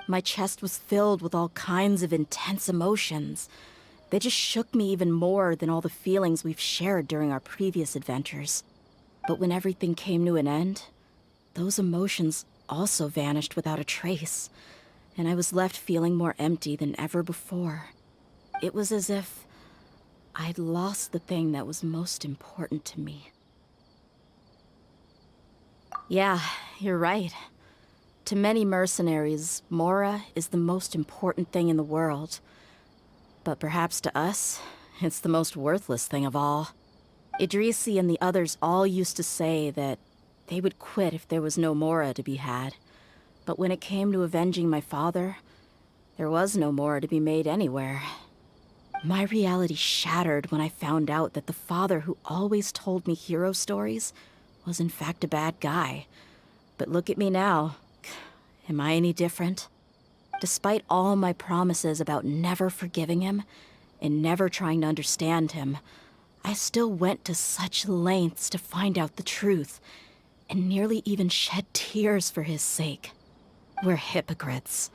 My chest was filled with all kinds of intense emotions. They just shook me even more than all the feelings we've shared during our previous adventures. But when everything came to an end, those emotions also vanished without a trace, and I was left feeling more empty than ever before. It was as if I'd lost the thing that was most important to me. Yeah, you're right. To many mercenaries, Mora is the most important thing in the world. But perhaps to us, it's the most worthless thing of all. Idrisi and the others all used to say that they would quit if there was no Mora to be had. But when it came to avenging my father, there was no Mora to be made anywhere. My reality shattered when I found out that the father who always told me hero stories was in fact a bad guy. But look at me now. Am I any different? Despite all my promises about never forgiving him and never trying to understand him, I still went to such lengths to find out the truth, and nearly even shed tears for his sake. We're hypocrites,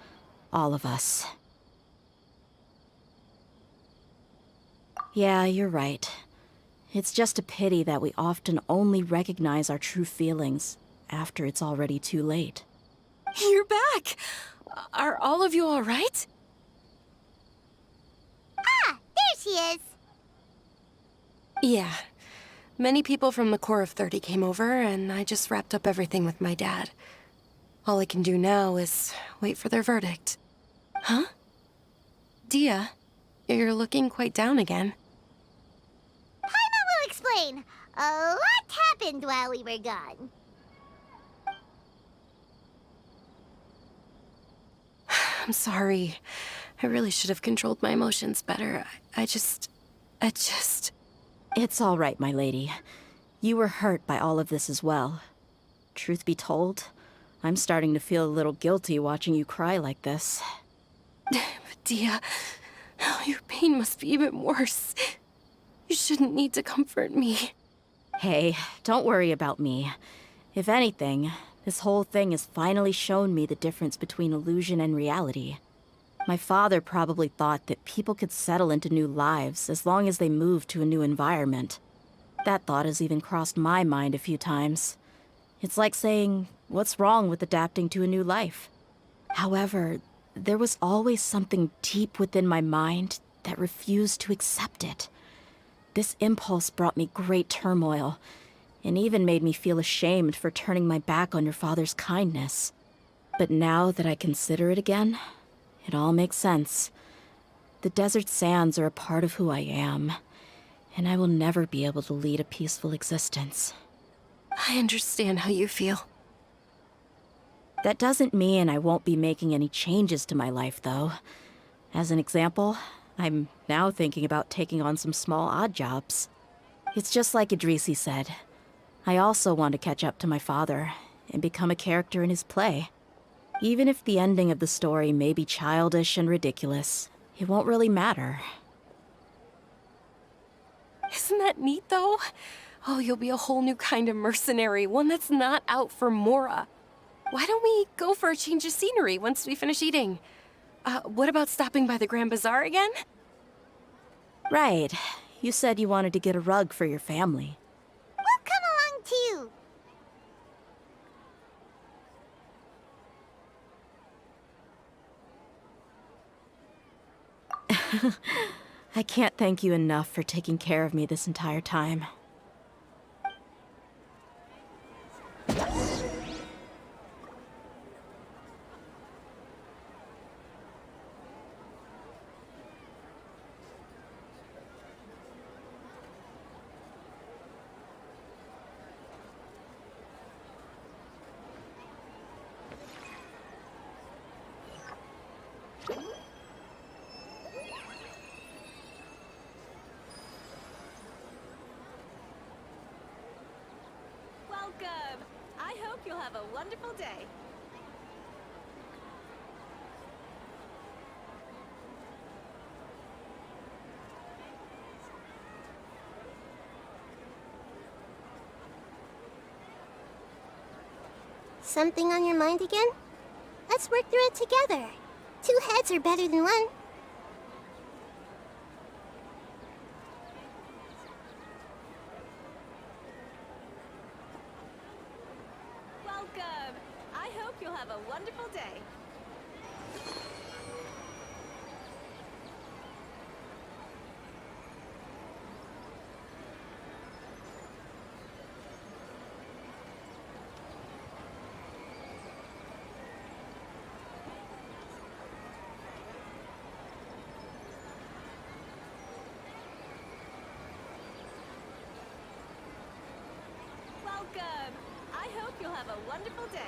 all of us. Yeah, you're right. It's just a pity that we often only recognize our true feelings after it's already too late. You're back! Are all of you all right? Ah, there she is. Yeah. Many people from the Corps of 30 came over, and I just wrapped up everything with my dad. All I can do now is wait for their verdict. Huh? Deyha, you're looking quite down again. Paimon will explain. A lot happened while we were gone. I'm sorry. I really should have controlled my emotions better. I just... It's all right, my lady. You were hurt by all of this as well. Truth be told, I'm starting to feel a little guilty watching you cry like this. Deyha, your pain must be even worse. You shouldn't need to comfort me. Hey, don't worry about me. If anything, this whole thing has finally shown me the difference between illusion and reality. My father probably thought that people could settle into new lives as long as they moved to a new environment. That thought has even crossed my mind a few times. It's like saying, what's wrong with adapting to a new life? However, there was always something deep within my mind that refused to accept it. This impulse brought me great turmoil, and even made me feel ashamed for turning my back on your father's kindness. But now that I consider it again, it all makes sense. The desert sands are a part of who I am, and I will never be able to lead a peaceful existence. I understand how you feel. That doesn't mean I won't be making any changes to my life, though. As an example, I'm now thinking about taking on some small odd jobs. It's just like Idrisi said. I also want to catch up to my father and become a character in his play. Even if the ending of the story may be childish and ridiculous, it won't really matter. Isn't that neat, though? Oh, you'll be a whole new kind of mercenary, one that's not out for Mora. Why don't we go for a change of scenery once we finish eating? What about stopping by the Grand Bazaar again? Right. You said you wanted to get a rug for your family. We'll come along too. I can't thank you enough for taking care of me this entire time. Welcome! I hope you'll have a wonderful day. Something on your mind again? Let's work through it together. 2 heads are better than 1. Welcome! I hope you'll have a wonderful day. Welcome! I hope you'll have a wonderful day.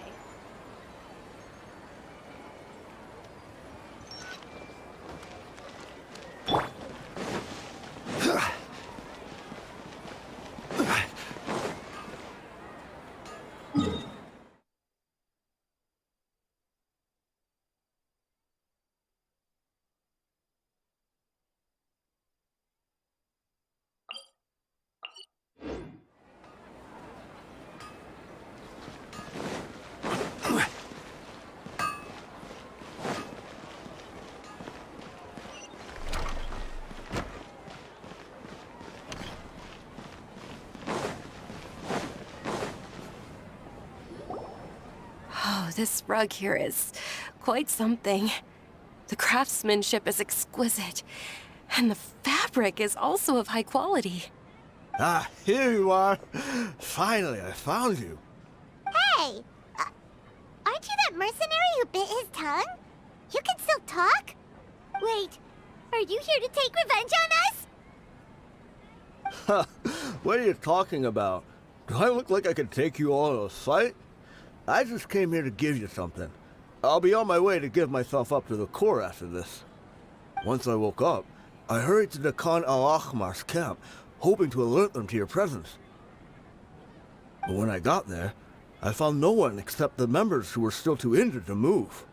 Oh, this rug here is quite something. The craftsmanship is exquisite, and the fabric is also of high quality. Ah, here you are. Finally, I found you. Hey! Aren't you that mercenary who bit his tongue? You can still talk? Wait, are you here to take revenge on us? What are you talking about? Do I look like I could take you all in a fight? I just came here to give you something. I'll be on my way to give myself up to the Corps after this. Once I woke up, I hurried to the Khan al-Ahmar's camp, hoping to alert them to your presence. But when I got there, I found no one except the members who were still too injured to move.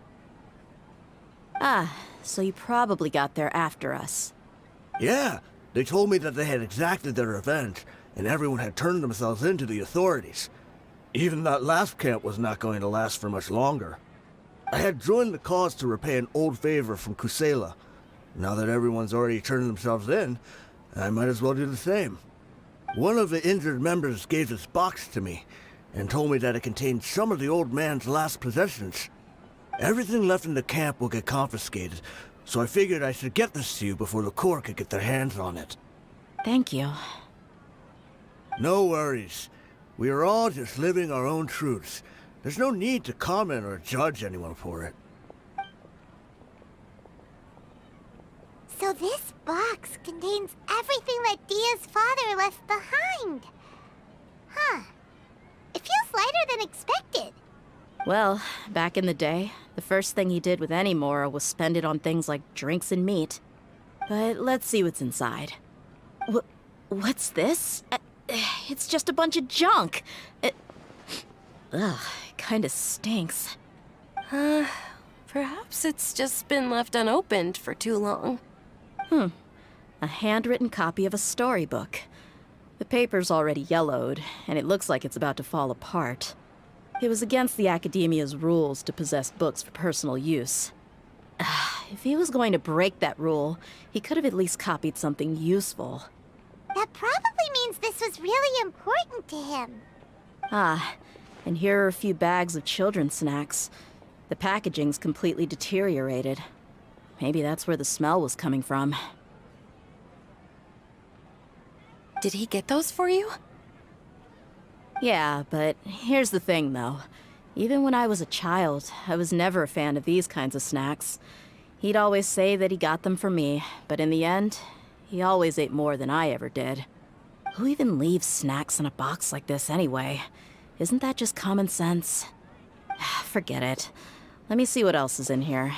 Ah, so you probably got there after us. Yeah, they told me that they had exacted their revenge, and everyone had turned themselves in to the authorities. Even that last camp was not going to last for much longer. I had joined the cause to repay an old favor from Kusela. Now that everyone's already turned themselves in, I might as well do the same. One of the injured members gave this box to me, and told me that it contained some of the old man's last possessions. Everything left in the camp will get confiscated, so I figured I should get this to you before the Corps could get their hands on it. Thank you. No worries. We are all just living our own truths. There's no need to comment or judge anyone for it. So this box contains everything that Dia's father left behind. Huh. It feels lighter than expected. Well, back in the day, the first thing he did with any Mora was spend it on things like drinks and meat. But let's see what's inside. What's this? It's just a bunch of junk. It kinda stinks. Perhaps it's just been left unopened for too long. A handwritten copy of a storybook. The paper's already yellowed, and it looks like it's about to fall apart. It was against the Academia's rules to possess books for personal use. If he was going to break that rule, he could have at least copied something useful. That probably means this was really important to him. And here are a few bags of children's snacks. The packaging's completely deteriorated. Maybe that's where the smell was coming from. Did he get those for you? Yeah, but here's the thing, though. Even when I was a child, I was never a fan of these kinds of snacks. He'd always say that he got them for me, but in the end, he always ate more than I ever did. Who even leaves snacks in a box like this anyway? Isn't that just common sense? Forget it. Let me see what else is in here.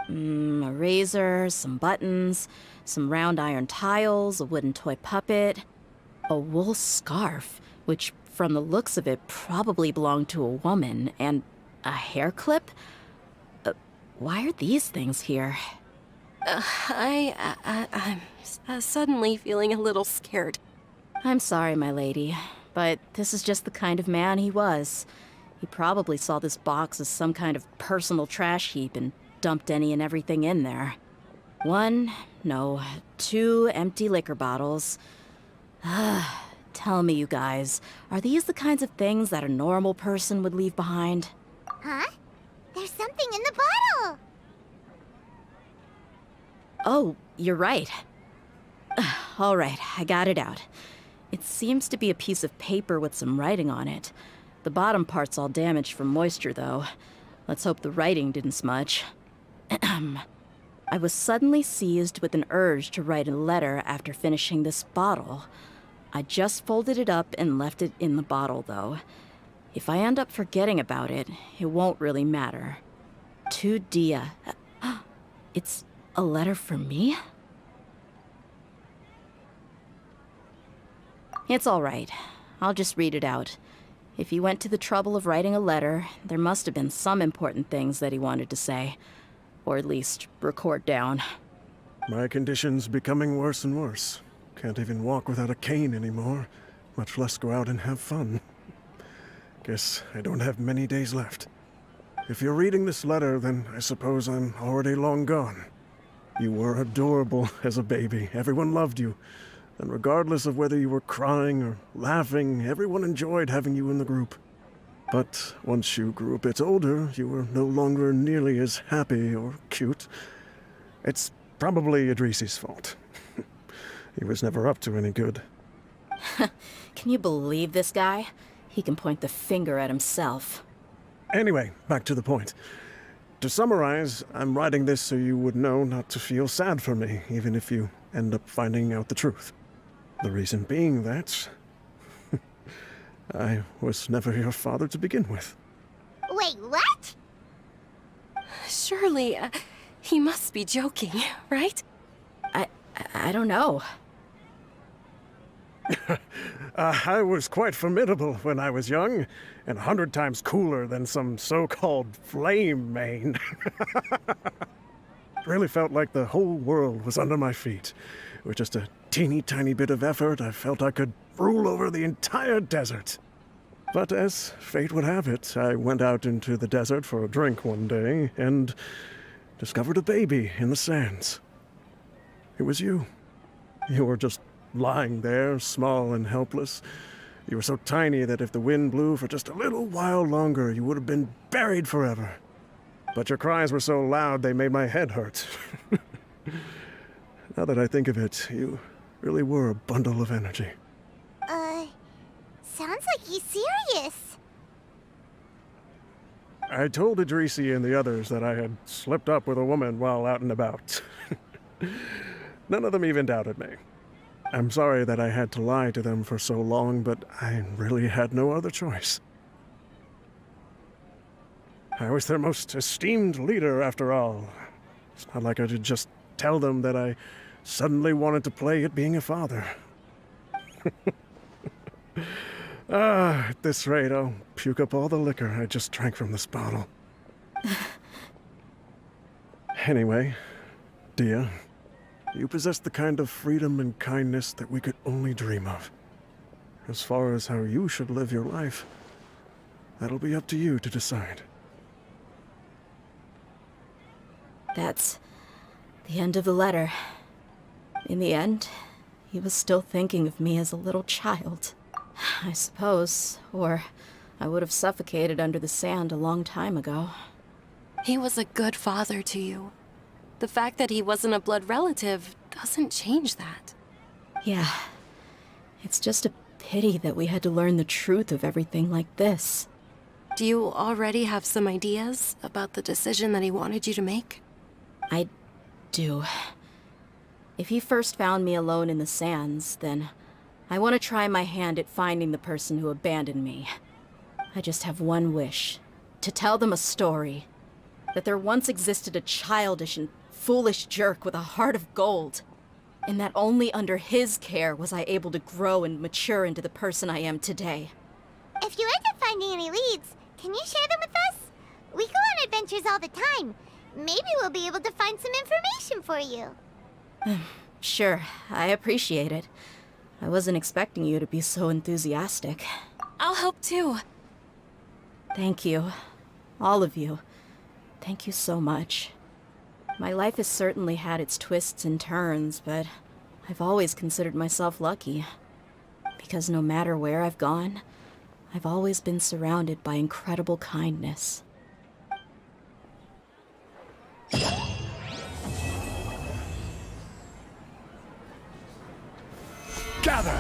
A razor, some buttons, some round iron tiles, a wooden toy puppet, a wool scarf, which from the looks of it probably belonged to a woman, and a hair clip? Why are these things here? I'm suddenly feeling a little scared. I'm sorry, my lady, but this is just the kind of man he was. He probably saw this box as some kind of personal trash heap and dumped any and everything in there. 2 empty liquor bottles. Tell me, you guys, are these the kinds of things that a normal person would leave behind? Huh? There's something in the bottle! Oh, you're right. All right, I got it out. It seems to be a piece of paper with some writing on it. The bottom part's all damaged from moisture, though. Let's hope the writing didn't smudge. I was suddenly seized with an urge to write a letter after finishing this bottle. I just folded it up and left it in the bottle, though. If I end up forgetting about it, it won't really matter. To Dia. It's a letter for me? It's all right. I'll just read it out. If he went to the trouble of writing a letter, there must have been some important things that he wanted to say. Or at least record down. My condition's becoming worse and worse. Can't even walk without a cane anymore, much less go out and have fun. Guess I don't have many days left. If you're reading this letter, then I suppose I'm already long gone. You were adorable as a baby. Everyone loved you. And regardless of whether you were crying or laughing, everyone enjoyed having you in the group. But once you grew a bit older, you were no longer nearly as happy or cute. It's probably Idrisi's fault. He was never up to any good. Can you believe this guy? He can point the finger at himself. Anyway, back to the point. To summarize, I'm writing this so you would know not to feel sad for me, even if you end up finding out the truth. The reason being that I was never your father to begin with. Wait, what? Surely, he must be joking, right? I don't know. I was quite formidable when I was young, and 100 times cooler than some so-called flame main. Really felt like the whole world was under my feet. With just a teeny tiny bit of effort, I felt I could rule over the entire desert. But as fate would have it, I went out into the desert for a drink one day, and discovered a baby in the sands. It was you. You were just lying there, small and helpless. You were so tiny that if the wind blew for just a little while longer, you would have been buried forever. But your cries were so loud they made my head hurt. Now that I think of it, you really were a bundle of energy. Sounds like he's serious. I told Idrisi and the others that I had slipped up with a woman while out and about. None of them even doubted me. I'm sorry that I had to lie to them for so long, but I really had no other choice. I was their most esteemed leader, after all. It's not like I could just tell them that I suddenly wanted to play at being a father. At this rate, I'll puke up all the liquor I just drank from this bottle. Anyway, Dia, you possess the kind of freedom and kindness that we could only dream of. As far as how you should live your life, that'll be up to you to decide. That's the end of the letter. In the end, he was still thinking of me as a little child, I suppose, or I would have suffocated under the sand a long time ago. He was a good father to you. The fact that he wasn't a blood relative doesn't change that. Yeah, it's just a pity that we had to learn the truth of everything like this. Do you already have some ideas about the decision that he wanted you to make? I do. If he first found me alone in the sands, then I want to try my hand at finding the person who abandoned me. I just have one wish. To tell them a story. That there once existed a childish and foolish jerk with a heart of gold. And that only under his care was I able to grow and mature into the person I am today. If you end up finding any leads, can you share them with us? We go on adventures all the time. Maybe we'll be able to find some information for you. Sure, I appreciate it. I wasn't expecting you to be so enthusiastic. I'll help too. Thank you. All of you. Thank you so much. My life has certainly had its twists and turns, but I've always considered myself lucky. Because no matter where I've gone, I've always been surrounded by incredible kindness. Gather!